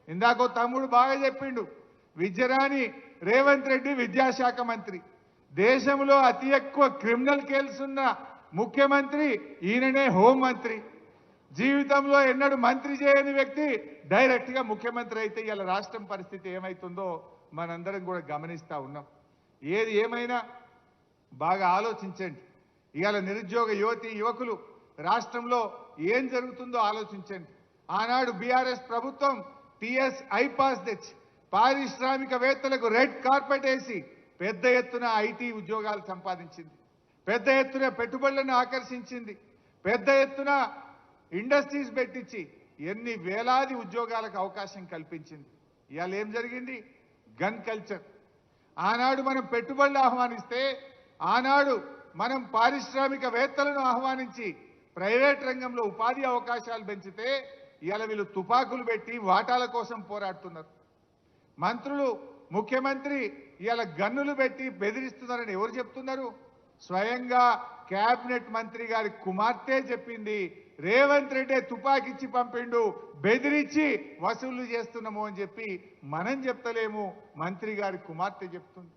ఇందాకో తమ్ముడు బాగా చెప్పిండు, విద్యరాని రేవంత్ రెడ్డి విద్యాశాఖ మంత్రి. దేశంలో అతి ఎక్కువ క్రిమినల్ కేసులు ఉన్న ముఖ్యమంత్రి ఈయననే హోంమంత్రి. జీవితంలో ఎన్నడూ మంత్రి చేయని వ్యక్తి డైరెక్ట్గా ముఖ్యమంత్రి అయితే ఇలా రాష్ట్రం పరిస్థితి ఏమవుతుందో మనందరం కూడా గమనిస్తూ ఉన్నాం. ఏది ఏమైనా బాగా ఆలోచించండి. ఇవాళ నిరుద్యోగ యువకులు రాష్ట్రంలో ఏం జరుగుతుందో ఆలోచించండి. ఆనాడు బీఆర్ఎస్ ప్రభుత్వం టీఎస్ ఐపాస్ తెచ్చి పారిశ్రామికవేత్తలకు రెడ్ కార్పెట్ వేసి పెద్ద ఎత్తున ఐటీ ఉద్యోగాలు సంపాదించింది, పెద్ద ఎత్తున పెట్టుబడులను ఆకర్షించింది, పెద్ద ఎత్తున ఇండస్ట్రీస్ పెట్టించి ఎన్ని వేలాది ఉద్యోగాలకు అవకాశం కల్పించింది. ఇవాళ ఏం జరిగింది? Gun culture. ఆనాడు మనం పెట్టుబడులు ఆహ్వానిస్తే, ఆనాడు మనం పారిశ్రామికవేత్తలను ఆహ్వానించి ప్రైవేట్ రంగంలో ఉపాధి అవకాశాలు పెంచితే ఇవాళ వీళ్ళు తుపాకులు పెట్టి వాటాల కోసం పోరాడుతున్నారు. మంత్రులు, ముఖ్యమంత్రి ఇవాళ గన్నులు పెట్టి బెదిరిస్తున్నారని ఎవరు చెప్తున్నారు? స్వయంగా కేబినెట్ మంత్రి గారి కుమార్తె చెప్పింది, రేవంత్ రెడ్డి తుపాకిచ్చి పంపిండు, బెదిరించి వసూళ్లు చేస్తున్నాము అని చెప్పి మనం చెప్తలేము, మంత్రి గారి కుమార్తె చెప్తుంది.